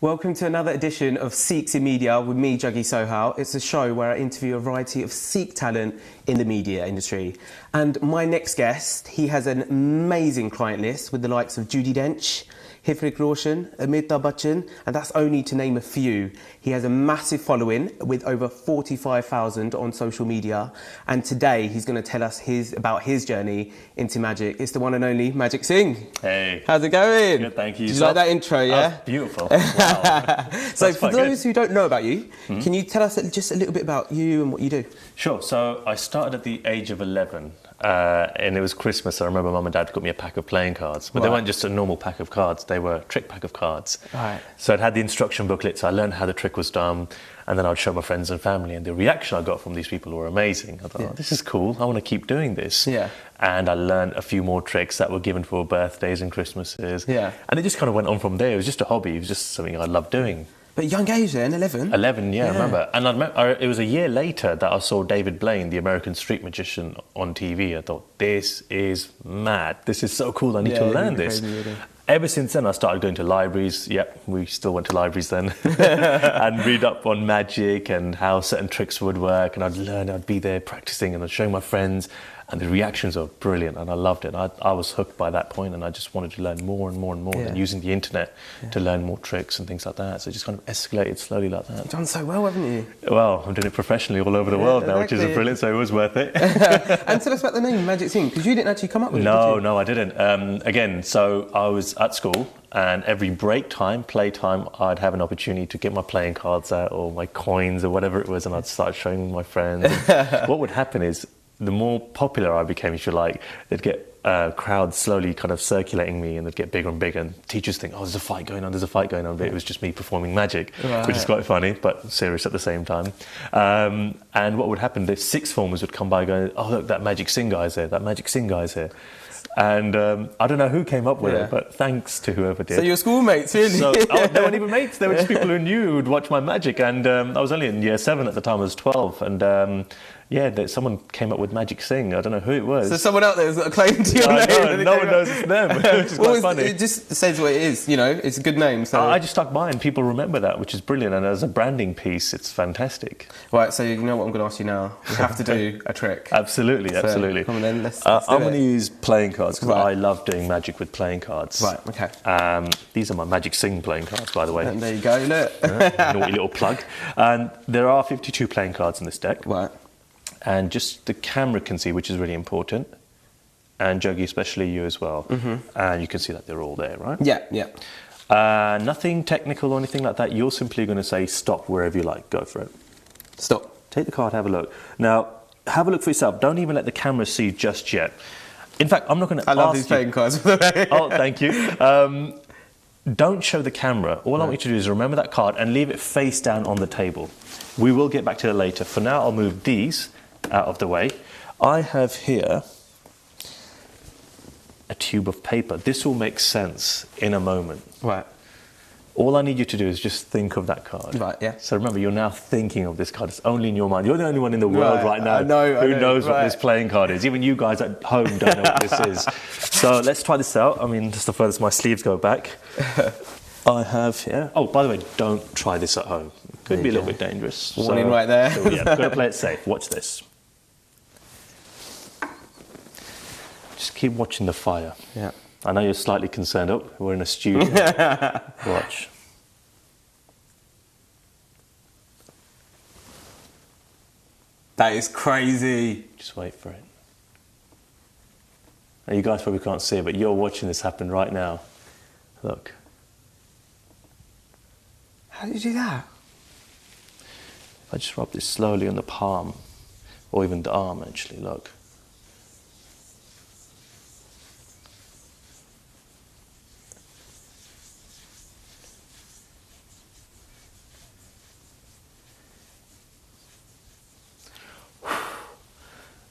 Welcome to another edition of Sikhs in Media with me, Juggy Sohal. It's a show where I interview a variety of Sikh talent in the media industry. And my next guest, he has an amazing client list with the likes of Judi Dench, Hrithik Roshan, Amitabh Bachchan, and that's only to name a few. He has a massive following with over 45,000 on social media, and today he's going to tell us about his journey into magic. It's the one and only Magic Singh. Hey. How's it going? Good, thank you. Did you like that intro, yeah? That was beautiful. Wow. So for those who don't know about you, can you tell us just a little bit about you and what you do? Sure. So I started at the age of 11. And it was Christmas. I remember Mum and Dad got me a pack of playing cards, but they weren't just a normal pack of cards. They were a trick pack of cards. Right. So it had the instruction booklet. So I learned how the trick was done, and then I'd show my friends and family. And the reaction I got from these people were amazing. I thought, oh, this is cool. I want to keep doing this. Yeah. And I learned a few more tricks that were given for birthdays and Christmases. Yeah. And it just kind of went on from there. It was just a hobby. It was just something I loved doing. But young age then, 11? 11, yeah, I remember. And it was a year later that I saw David Blaine, the American street magician, on TV. I thought, this is mad. This is so cool. I need to learn this. Crazy, really. Ever since then, I started going to libraries. Yep, we still went to libraries then. And read up on magic and how certain tricks would work. And I'd learn, I'd be there practicing and I'd show my friends. And the reactions are brilliant, and I loved it. I was hooked by that point, and I just wanted to learn more and more and more, and using the internet to learn more tricks and things like that. So it just kind of escalated slowly like that. You've done so well, haven't you? Well, I'm doing it professionally all over the world now, which is brilliant, so it was worth it. And tell us about the name Magic Singh, because you didn't actually come up with it, did you? No, I didn't. Again, so I was at school, and every break time, playtime, I'd have an opportunity to get my playing cards out or my coins or whatever it was, and I'd start showing my friends. What would happen is, the more popular I became, if you like, they'd get crowds slowly kind of circulating me, and they'd get bigger and bigger, and teachers think, oh, there's a fight going on, but it was just me performing magic, which is quite funny, but serious at the same time. And what would happen, the sixth formers would come by going, oh, look, that Magic Singh guy's here, And I don't know who came up with it, but thanks to whoever did. So your schoolmates, really? So, they weren't even mates, they were just people who knew, who would watch my magic. And I was only in year 7 at the time, I was 12. And someone came up with Magic Singh. I don't know who it was. So someone out there has got a claim to your name. No one knows it's them, which is quite funny. It just says what it is, it's a good name. So I just stuck by, and people remember that, which is brilliant. And as a branding piece, it's fantastic. Right, so you know what I'm going to ask you now. We have to do a trick. Absolutely. Come on then, let's I'm going to use playing cards, because I love doing magic with playing cards. Right, okay. These are my Magic Singh playing cards, by the way. And there you go, look. Naughty little plug. And there are 52 playing cards in this deck. Right. And just the camera can see, which is really important, and Juggy, especially you as well. And you can see that they're all there, right? Yeah. Nothing technical or anything like that. You're simply going to say stop wherever you like. Go for it. Stop. Take the card, have a look. Now, have a look for yourself. Don't even let the camera see just yet. In fact, I'm not going to ask you. I love these playing cards, by the way. Oh, thank you. Don't show the camera. All I want you to do is remember that card and leave it face down on the table. We will get back to it later. For now, I'll move these out of the way. I have here a tube of paper. This will make sense in a moment. Right. All I need you to do is just think of that card. Right, yeah. So remember, you're now thinking of this card. It's only in your mind. You're the only one in the world right now who knows what this playing card is. Even you guys at home don't know what this is. So let's try this out. I mean, just the furthest my sleeves go back. I have here. Oh, by the way, don't try this at home. It could be a little bit dangerous. Warning right there. So yeah, got to play it safe. Watch this. Just keep watching the fire. Yeah. I know you're slightly concerned. Oh, we're in a studio. Watch. That is crazy. Just wait for it. Now, you guys probably can't see it, but you're watching this happen right now. Look. How did you do that? If I just rub this slowly on the palm, or even the arm, actually, look.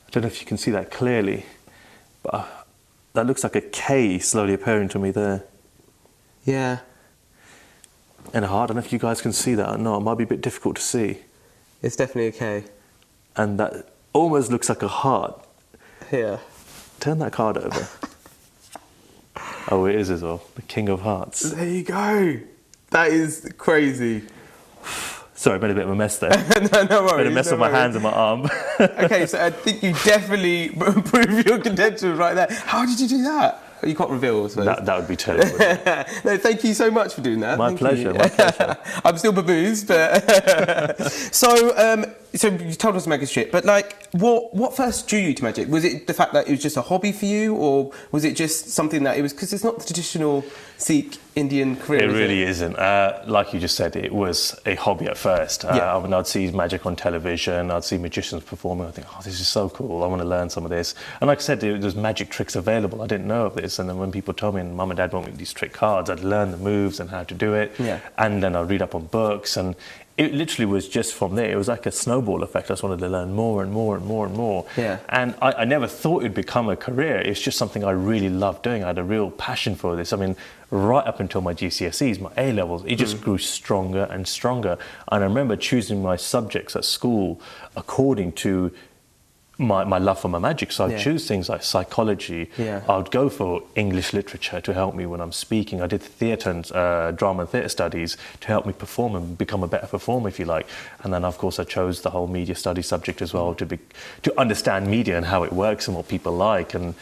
I don't know if you can see that clearly, but that looks like a K slowly appearing to me there. Yeah. And a heart. I don't know if you guys can see that. No, it might be a bit difficult to see. It's definitely a K. And that almost looks like a heart. Here. Turn that card over. Oh, it is as well. The King of Hearts. There you go. That is crazy. Sorry, I made a bit of a mess there. No worries. Made a mess of my hands and my arm. Okay, so I think you definitely proved your credentials right there. How did you do that? You can't reveal, I suppose. That would be terrible. No, thank you so much for doing that. My pleasure. I'm still baboosed, but so you told us magic shit, but like, what first drew you to magic? Was it the fact that it was just a hobby for you, or was it just something that it was because it's not the traditional Sikh Indian career? It really isn't. Like you just said, it was a hobby at first. When I'd see magic on television, I'd see magicians performing. I think, oh, this is so cool. I want to learn some of this. And like I said, there's magic tricks available. I didn't know of this. And then when people told me, and mum and dad bought me these trick cards, I'd learn the moves and how to do it. Yeah. And then I'd read up on books. And it literally was just from there. It was like a snowball effect. I just wanted to learn more and more and more and more. Yeah. And I never thought it'd become a career. It's just something I really loved doing. I had a real passion for this. I mean, right up until my GCSEs, my A-levels, it just grew stronger and stronger. And I remember choosing my subjects at school according to my love for my magic. So I'd choose things like psychology. Yeah. I would go for English literature to help me when I'm speaking. I did theatre and drama and theatre studies to help me perform and become a better performer, if you like. And then, of course, I chose the whole media studies subject as well to understand media and how it works and what people like. And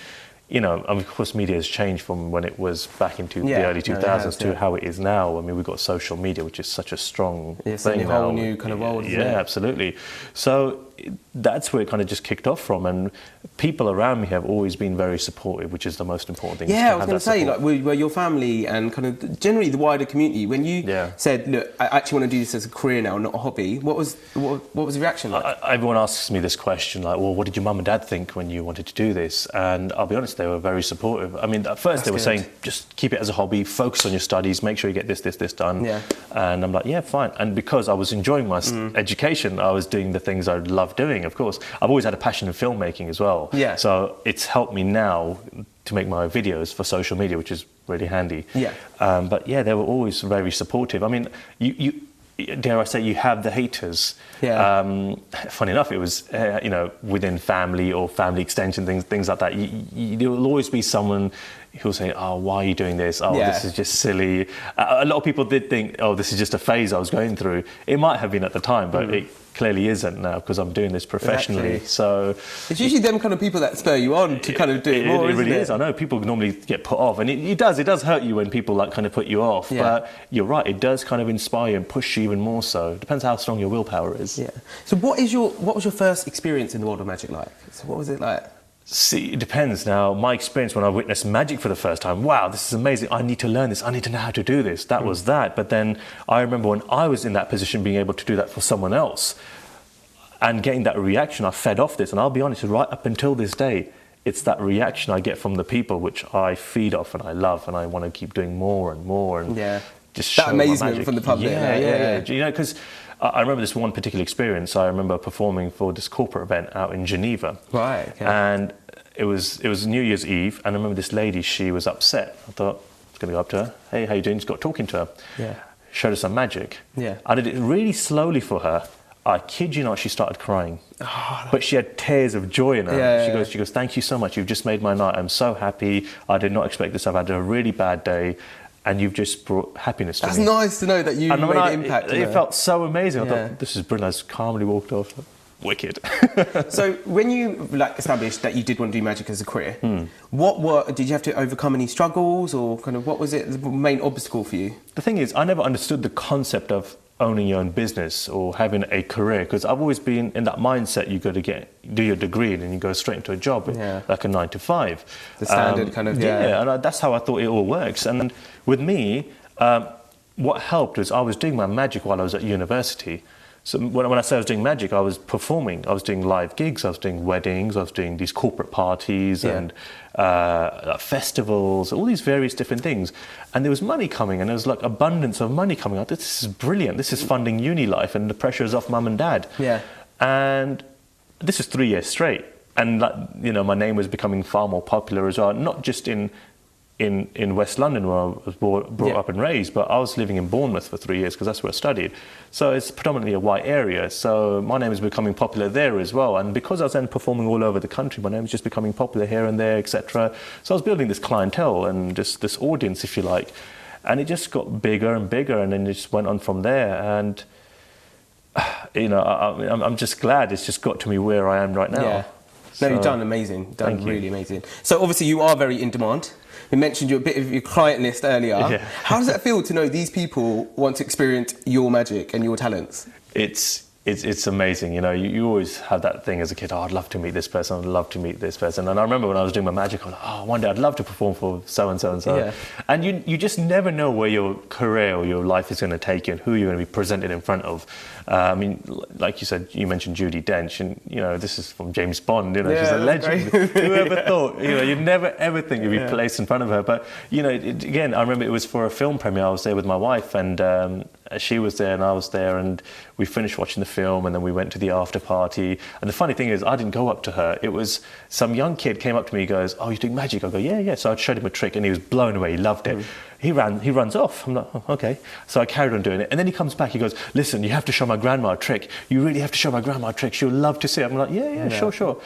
you know, of course, media has changed from when it was back into the early 2000s to how it is now. I mean, we've got social media, which is such a strong thing now. It's a whole new kind of world, isn't it? Yeah, absolutely. So that's where it kind of just kicked off from. And people around me have always been very supportive, which is the most important thing. Yeah, I was going to say, like, were your family and kind of generally the wider community, when you said, look, I actually want to do this as a career now, not a hobby, what was the reaction like? Everyone asks me this question, like, well, what did your mum and dad think when you wanted to do this? And I'll be honest, they were very supportive. I mean, at first they were saying, just keep it as a hobby, focus on your studies, make sure you get this done. Yeah. And I'm like, yeah, fine. And because I was enjoying my education, I was doing the things I love doing, of course. I've always had a passion in filmmaking as well. Yeah. So it's helped me now to make my videos for social media, which is really handy. Yeah. But yeah, they were always very supportive. I mean, you dare I say, you have the haters. Yeah. Funny enough, it was you know, within family or family extension things like that. There will always be someone who'll say, "Oh, why are you doing this? Oh, this is just silly." A lot of people did think, "Oh, this is just a phase I was going through." It might have been at the time, but it clearly isn't now because I'm doing this professionally. Exactly. So it's usually them kind of people that spur you on to kind of do it more. It really is. I know people normally get put off, and it does hurt you when people like kind of put you off. Yeah. But you're right, it does kind of inspire you and push you even more so. It depends how strong your willpower is. Yeah. So what was your first experience in the world of magic like? So what was it like? See, it depends. Now, my experience when I witnessed magic for the first time, wow, this is amazing. I need to learn this. I need to know how to do this. That was that. But then I remember when I was in that position, being able to do that for someone else and getting that reaction, I fed off this. And I'll be honest, right up until this day, it's that reaction I get from the people which I feed off and I love and I want to keep doing more and more and just show that amazement my magic. From the public. Yeah. You know, because I remember this one particular experience. I remember performing for this corporate event out in Geneva. Right. Okay. And it was New Year's Eve, and I remember this lady, she was upset. I thought, I was going to go up to her. Hey, how you doing? Just got talking to her. Yeah. Showed her some magic. Yeah. I did it really slowly for her. I kid you not, she started crying. Oh, but she had tears of joy in her. Yeah, she goes, thank you so much. You've just made my night. I'm so happy. I did not expect this. I've had a really bad day. And you've just brought happiness to me. That's nice to know that you made an impact. It felt so amazing. I thought, this is brilliant. I just calmly walked off. Wicked. So when you established that you did want to do magic as a career, did you have to overcome any struggles, or kind of what was it the main obstacle for you? The thing is, I never understood the concept of owning your own business or having a career, because I've always been in that mindset. You got to do your degree and then you go straight into a job, like a 9 to 5. The standard kind of and that's how I thought it all works. And with me, what helped was I was doing my magic while I was at university. So when I say I was doing magic, I was performing. I was doing live gigs. I was doing weddings. I was doing these corporate parties and festivals, all these various different things. And there was money coming, and there was like abundance of money coming out. This is brilliant. This is funding uni life, and the pressure is off mum and dad. Yeah. And this is 3 years straight. And my name was becoming far more popular as well, not just in West London, where I was brought up and raised, but I was living in Bournemouth for 3 years because that's where I studied. So it's predominantly a white area. So my name was becoming popular there as well. And because I was then performing all over the country, my name was just becoming popular here and there, etc. So I was building this clientele and just this audience, if you like. And it just got bigger and bigger, and then it just went on from there. And I'm just glad it's just got to me where I am right now. Yeah. No, you've done amazing. Done really amazing. So obviously you are very in demand. We mentioned a bit of your client list earlier. Yeah. How does that feel to know these people want to experience your magic and your talents? It's amazing, you always have that thing as a kid, I'd love to meet this person, I'd love to meet this person. And I remember when I was doing my magic, I'm like, one day I'd love to perform for so-and-so and so. Yeah. And you just never know where your career or your life is going to take you and who you're going to be presented in front of. Like you said, you mentioned Judi Dench, and, this is from James Bond, she's a legend. Whoever thought, you'd never ever think you'd be placed in front of her. But, again, I remember it was for a film premiere, I was there with my wife, and she was there and I was there, and we finished watching the film, and then we went to the after party. And the funny thing is, I didn't go up to her. It was some young kid came up to me, he goes, "Oh, you're doing magic?" I go, yeah. So I showed him a trick, and he was blown away. He loved it. He runs off. I'm like, oh, okay. So I carried on doing it, and then he comes back. He goes, "Listen, you have to show my grandma a trick. You really have to show my grandma a trick. She'll love to see it." I'm like, yeah, sure.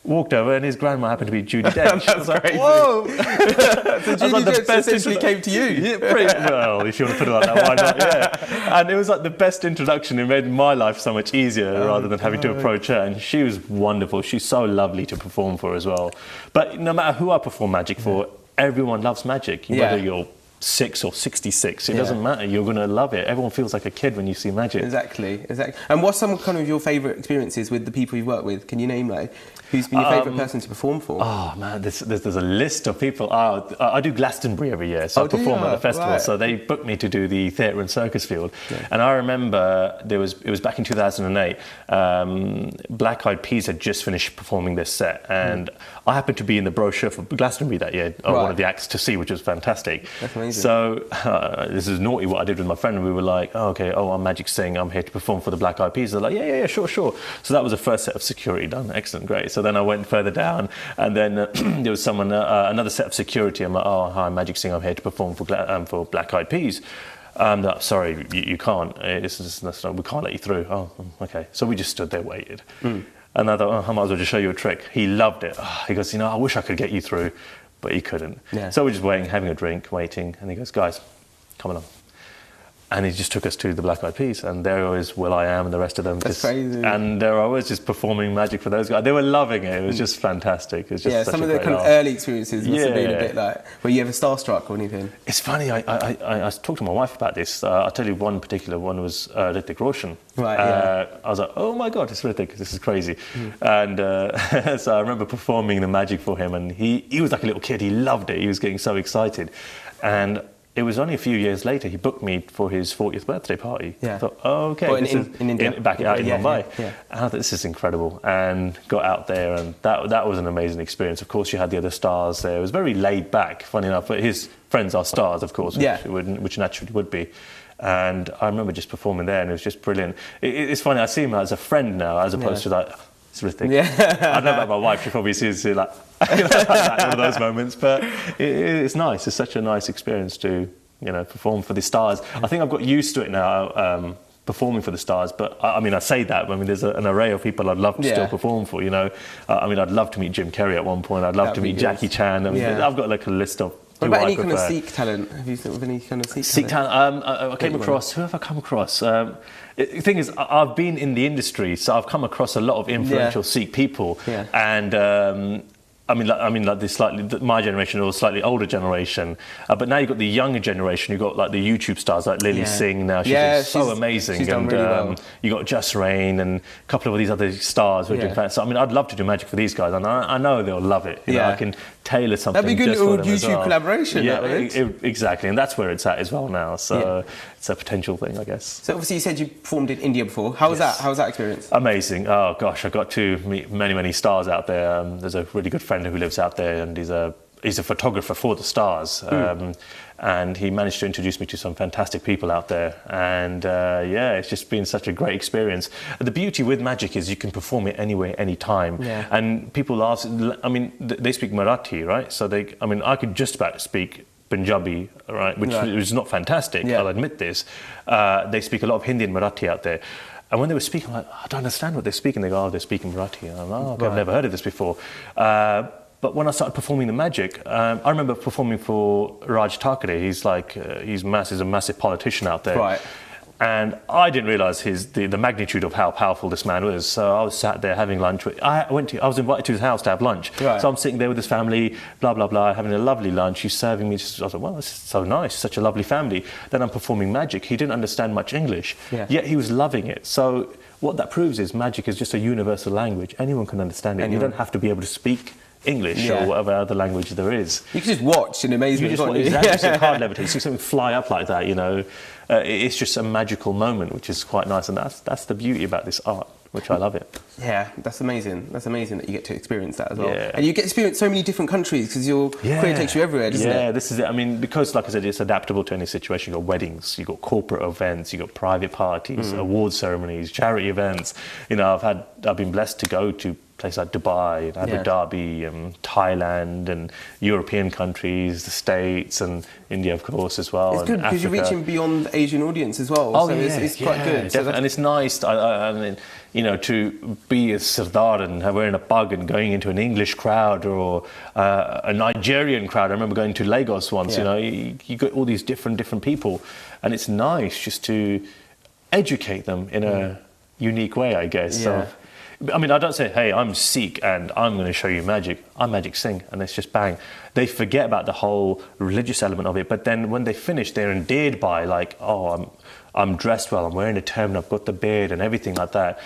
Walked over, and his grandma happened to be Judi Dench. I was like, crazy. whoa! So Judi Dench essentially came to you. Yeah, well, if you want to put it like that, why not? Yeah. And it was like the best introduction. It made my life so much easier rather than having to approach her. And she was wonderful. She's so lovely to perform for as well. But no matter who I perform magic for, everyone loves magic. Whether you're 6 or 66, it doesn't matter. You're going to love it. Everyone feels like a kid when you see magic. Exactly. And what's some kind of your favourite experiences with the people you've worked with? Can you name who's been your favourite person to perform for? Oh man, there's a list of people. I do Glastonbury every year, so I perform at the festival. Right. So they booked me to do the theatre and circus field. Yeah. And I remember it was back in 2008. Black Eyed Peas had just finished performing this set, and I happened to be in the brochure for Glastonbury that year, one of the acts to see, which was fantastic. That's amazing. So this is naughty what I did with my friend. We were like, I'm Magic Singh, I'm here to perform for the Black Eyed Peas. They're like, yeah, sure. So that was the first set of security done. Excellent, great. So then I went further down, and then there was another set of security. I'm like, hi, I'm Magic Singh, I'm here to perform for Black Eyed Peas. Sorry, you can't. We can't let you through. Oh, okay. So we just stood there, waited. And I thought, I might as well just show you a trick. He loved it. He goes, I wish I could get you through. But he couldn't. Yeah. So we're just waiting, having a drink, waiting. And he goes, "Guys, come along." And he just took us to the Black Eyed Peas. And there was will.i.am and the rest of them. That's crazy. And I was just performing magic for those guys. They were loving it. It was just fantastic. It was just such some a of the great kind of early experiences must have been a bit like, were you ever starstruck or anything? It's funny, I talked to my wife about this. I'll tell you one particular one was Hrithik Roshan. Right, yeah. I was like, oh my God, it's Hrithik, this is crazy. And so I remember performing the magic for him, and he was like a little kid. He loved it. He was getting so excited. And it was only a few years later he booked me for his 40th birthday party. Yeah. I thought, okay. In India? Back out in Mumbai. Yeah. And I thought, this is incredible. And got out there, and that was an amazing experience. Of course, you had the other stars there. It was very laid back, funny enough. But his friends are stars, of course, which naturally would be. And I remember just performing there, and it was just brilliant. It's funny, I see him as a friend now, as opposed to like, it's Hrithik. Yeah. I know about my wife, she probably sees it like, one of those moments, but it's nice. It's such a nice experience to, perform for the stars. I think I've got used to it now, performing for the stars, but I say that, there's an array of people I'd love to still perform for, I'd love to meet Jim Carrey at one point, I'd love to meet Jackie Chan. I've got like a list of What about any kind of Sikh talent? Have you thought of any kind of Sikh talent? I came across, who have I come across? The thing is, I've been in the industry, so I've come across a lot of influential Sikh people, and like this my generation or slightly older generation, but now you've got the younger generation. You've got like the YouTube stars like Lily Singh now. She's so amazing, she's done really well. You got Just Rain and a couple of these other stars. Who are doing fans. So I'd love to do magic for these guys, and I know they'll love it. I can tailor something. That'd be good just little for them YouTube collaboration. Yeah, exactly, and that's where it's at as well now. So it's a potential thing, I guess. So obviously you said you performed in India before. How was that? How was that experience? Amazing. Oh gosh, I got to meet many stars out there. There's a really good friend who lives out there, and he's a photographer for the stars. And he managed to introduce me to some fantastic people out there. And it's just been such a great experience. The beauty with magic is you can perform it anywhere, anytime. Yeah. And people ask, they speak Marathi, right? So I could just about speak Punjabi, right? Which is not fantastic, I'll admit this. They speak a lot of Hindi and Marathi out there. And when they were speaking, I'm like, I don't understand what they're speaking. They go, they're speaking Marathi. And I'm like, I've never heard of this before. But when I started performing the magic, I remember performing for Raj Thakare. He's a massive politician out there. Right. And I didn't realise the magnitude of how powerful this man was. So I was sat there having lunch. I was invited to his house to have lunch. Right. So I'm sitting there with his family, blah, blah, blah, having a lovely lunch. He's serving me. I was like, well, this is so nice, such a lovely family. Then I'm performing magic. He didn't understand much English, yet he was loving it. So what that proves is magic is just a universal language. Anyone can understand it. You don't have to be able to speak English or whatever other language there is. You can just watch in amazement. You just exactly see a card levitate. You see something fly up like that, you know. It's just a magical moment, which is quite nice, and that's the beauty about this art, which I love it. Yeah, that's amazing. That's amazing that you get to experience that as well. Yeah. And you get to experience so many different countries because your career takes you everywhere, doesn't it? Yeah, this is it. I mean, because, like I said, it's adaptable to any situation. You've got weddings, you've got corporate events, you've got private parties, award ceremonies, charity events. You know, I've been blessed to go to places like Dubai, Abu Dhabi, Thailand, and European countries, the States, and India, of course, as well. It's good because you're reaching beyond the Asian audience as well. So it's quite good. So and it's nice. I mean, you know, to be a Sardar and wearing a pug and going into an English crowd or a Nigerian crowd. I remember going to Lagos once. You know, you got all these different people, and it's nice just to educate them in a unique way, I guess. So, I mean, I don't say, hey, I'm Sikh and I'm going to show you magic. I magic sing, and it's just bang. They forget about the whole religious element of it, but then when they finish, they're endeared by, like, oh, I'm dressed well, I'm wearing a turban, I've got the beard and everything like that.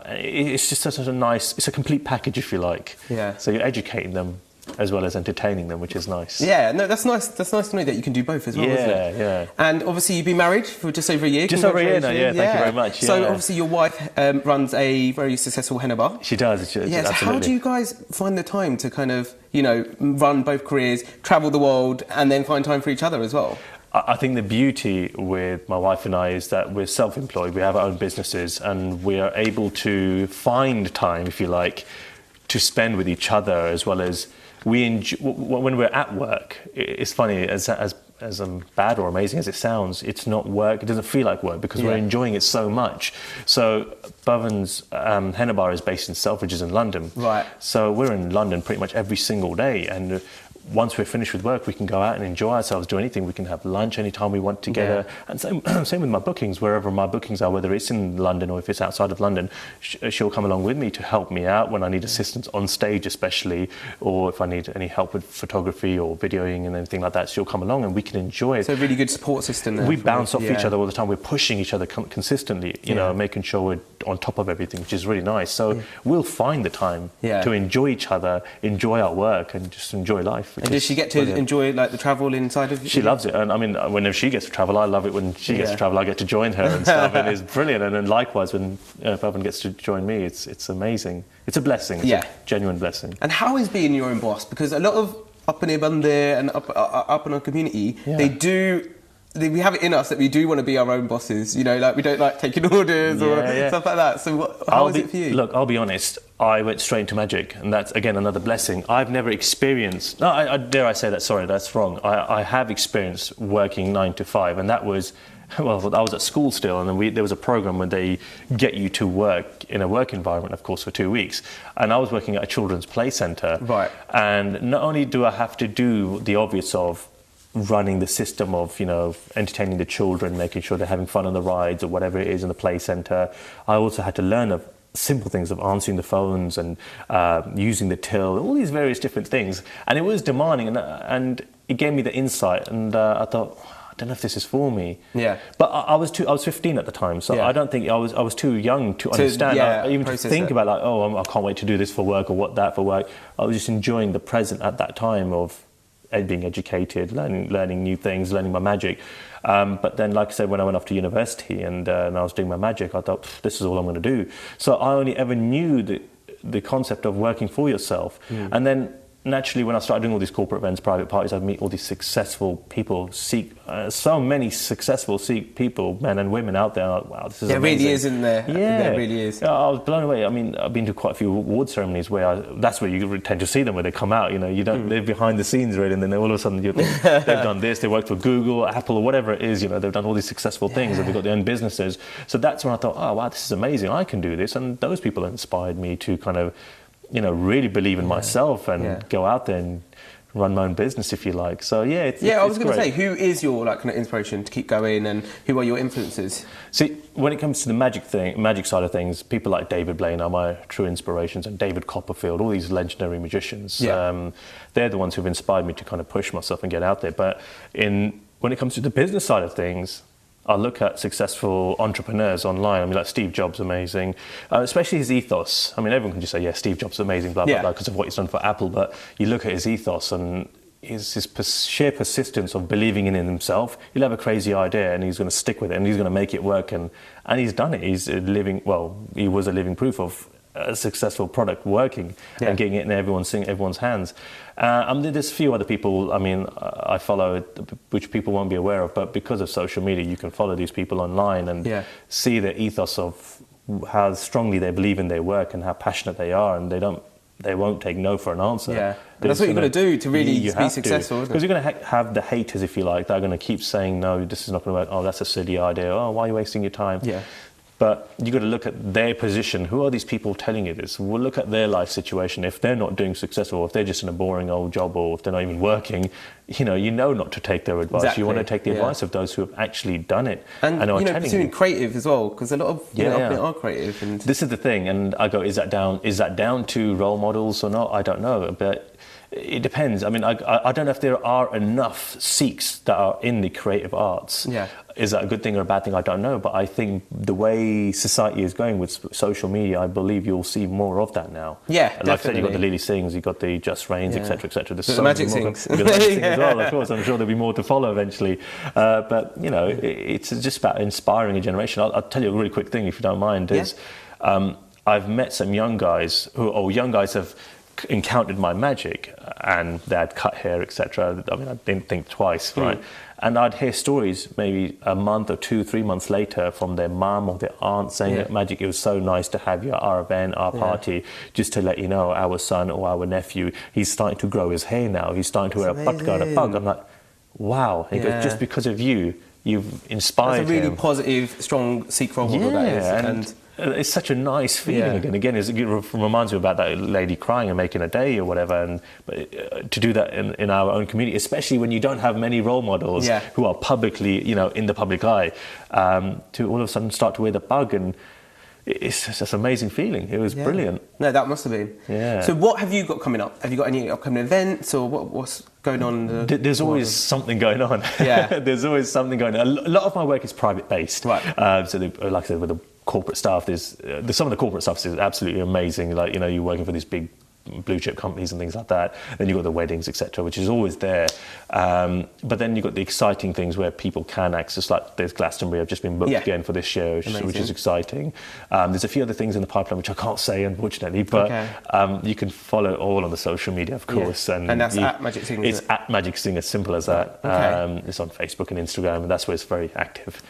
It's just such a nice, it's a complete package, if you like. Yeah. So you're educating them as well as entertaining them, which is nice. Yeah, no, that's nice. That's nice to know that you can do both as well, isn't it? Yeah. And obviously you've been married for just over a year. Just over a year now, thank you very much. So obviously your wife runs a very successful henna bar. She does. Yeah, so how do you guys find the time to kind of, you know, run both careers, travel the world, and then find time for each other as well? I think the beauty with my wife and I is that we're self-employed, we have our own businesses, and we are able to find time, if you like, to spend with each other, as well as we enjoy, when we're at work. It's funny, as bad or amazing as it sounds, it's not work. It doesn't feel like work because we're enjoying it so much. So Bhavan's henna bar is based in Selfridges in London. Right. So we're in London pretty much every single day, and once we're finished with work, we can go out and enjoy ourselves, do anything. We can have lunch anytime we want together. And same with my bookings, wherever my bookings are, whether it's in London or if it's outside of London, she'll come along with me to help me out when I need assistance on stage especially, or if I need any help with photography or videoing and anything like that, she'll come along and we can enjoy it. So a really good support system there. We bounce off each other all the time. We're pushing each other consistently, you know, making sure we're on top of everything, which is really nice. So we'll find the time to enjoy each other, enjoy our work, and just enjoy life. And does she get to enjoy like the travel inside of? She loves it, and I mean, whenever she gets to travel, I love it. When she gets to travel, I get to join her and stuff, and it's brilliant. And then likewise, when Bhavan gets to join me, it's amazing. It's a blessing. It's a genuine blessing. And how is being your own boss? Because a lot of up in Bande and up in our community, we have it in us that we do want to be our own bosses, you know, like we don't like taking orders or stuff like that. So how is it for you? Look, I'll be honest, I went straight into magic, and that's, again, another blessing. I've never experienced, dare I say that, sorry, that's wrong. I have experienced working 9 to 5, and that was, well, I was at school still, and then there was a program where they get you to work in a work environment, of course, for 2 weeks. And I was working at a children's play centre. Right. And not only do I have to do the obvious of running the system of, you know, entertaining the children, making sure they're having fun on the rides or whatever it is in the play centre, I also had to learn of simple things of answering the phones and using the till, all these various different things. And it was demanding, and it gave me the insight, and I thought, I don't know if this is for me. Yeah. But I was 15 at the time, so I don't think I was too young to understand. Even to think about like, oh, I can't wait to do this for work or that for work. I was just enjoying the present at that time of being educated, learning new things, learning my magic. But then, like I said, when I went off to university and I was doing my magic, I thought, this is all I'm going to do. So I only ever knew the concept of working for yourself. And then naturally, when I started doing all these corporate events, private parties, I'd meet all these successful people, so many successful Sikh people, men and women out there. Like, wow, this is amazing. There really is, isn't there? Yeah. There really is. I was blown away. I mean, I've been to quite a few award ceremonies where that's where you tend to see them, where they come out, you know, you don't, they're behind the scenes really, and then all of a sudden you think, they've done this, they worked for Google, Apple, or whatever it is, you know, they've done all these successful things, and they've got their own businesses. So that's when I thought, oh, wow, this is amazing, I can do this. And those people inspired me to kind of really believe in myself and go out there and run my own business, if you like. So I was going to say, who is your kind of inspiration to keep going, and who are your influences? See, when it comes to the magic side of things, people like David Blaine are my true inspirations, and David Copperfield, all these legendary magicians. They're the ones who've inspired me to kind of push myself and get out there. But when it comes to the business side of things, I look at successful entrepreneurs online. I mean, like Steve Jobs, amazing, especially his ethos. I mean, everyone can just say, Steve Jobs is amazing, blah, blah, blah, because of what he's done for Apple. But you look at his ethos and his sheer persistence of believing in himself. He'll have a crazy idea and he's going to stick with it and he's going to make it work. And he's done it. He was a living proof of a successful product working and getting it in everyone's hands. There's a few other people, I follow, which people won't be aware of, but because of social media, you can follow these people online and see the ethos of how strongly they believe in their work and how passionate they are, and they won't take no for an answer. Yeah, and that's what you've got to do to really be successful, isn't it? Because you're going to have the haters, if you like, that are going to keep saying, no, this is not going to work, oh, that's a silly idea, oh, why are you wasting your time? Yeah. But you've got to look at their position. Who are these people telling you this? We'll look at their life situation. If they're not doing successful, if they're just in a boring old job, or if they're not even working, you know not to take their advice. Exactly. You want to take the advice of those who have actually done it. And are telling pursuing creative as well, because a lot of are creative. And this is the thing. And I go, is that down to role models or not? I don't know. But it depends. I mean, I don't know if there are enough Sikhs that are in the creative arts. Yeah. Is that a good thing or a bad thing? I don't know. But I think the way society is going with social media, I believe you'll see more of that now. Yeah, like definitely. I said, you've got the Lily Singhs, you've got the Just Rains, etc., etc. There's the Magic Singhs. You've got the Magic Singhs as well, of course. I'm sure there'll be more to follow eventually. But, it's just about inspiring a generation. I'll tell you a really quick thing, if you don't mind, is I've met some young guys have encountered my magic, and they had cut hair, etc. I mean, I didn't think twice, right? And I'd hear stories maybe a month or 2-3 months later from their mum or their aunt saying that, Magic, it was so nice to have you at our event, our party, just to let you know, our son or our nephew, he's starting to grow his hair now, he's starting to wear a patka and a pug. I'm like, wow. He goes, just because of you, you've inspired him. That's a really positive, strong Sikh role model, that is. And it's such a nice feeling again. It reminds me about that lady crying and making a day or whatever. But to do that in our own community, especially when you don't have many role models who are publicly, in the public eye, to all of a sudden start to wear the pug, and it's just an amazing feeling. It was brilliant. No, that must have been. Yeah. So what have you got coming up? Have you got any upcoming events, or what's going on? There's always something going on. Yeah. There's always something going on. A lot of my work is private based. Right. Like I said, with the corporate staff, there's some of the corporate stuff is absolutely amazing. Like, you're working for these big blue chip companies and things like that. Then you've got the weddings, etc., which is always there. But then you've got the exciting things where people can access, like there's Glastonbury. I've just been booked again for this show, which is exciting. There's a few other things in the pipeline which I can't say, unfortunately, but you can follow all on the social media, of course. Yeah. And that's at Magic Sing. It's at Magic Sing, as simple as that. It's on Facebook and Instagram, and that's where it's very active.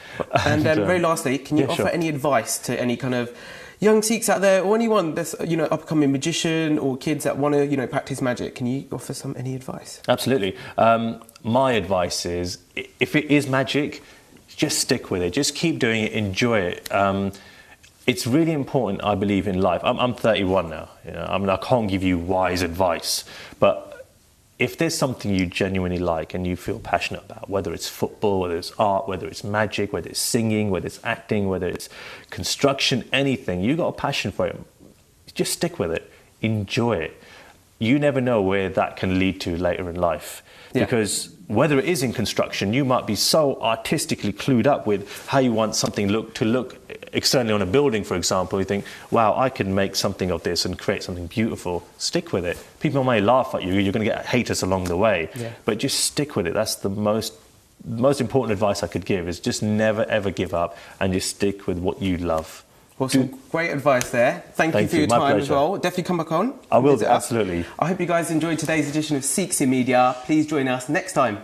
And very lastly, can you offer any advice to any kind of young Sikhs out there, or anyone that's upcoming magician, or kids that want to practice magic? Can you offer any advice? Absolutely. My advice is, if it is magic, just stick with it. Just keep doing it. Enjoy it. It's really important, I believe, in life. I'm 31 now. I can't give you wise advice, but if there's something you genuinely like and you feel passionate about, whether it's football, whether it's art, whether it's magic, whether it's singing, whether it's acting, whether it's construction, anything, you got a passion for it, just stick with it. Enjoy it. You never know where that can lead to later in life. Because whether it is in construction, you might be so artistically clued up with how you want something to look externally on a building, for example. You think, wow, I can make something of this and create something beautiful. Stick with it. People may laugh at you. You're going to get haters along the way. But just stick with it. That's the most important advice I could give, is just never, ever give up and just stick with what you love. Well, some great advice there. Thank you for your time as well. Definitely come back on. I will, absolutely. I hope you guys enjoyed today's edition of Sikhs in Media. Please join us next time.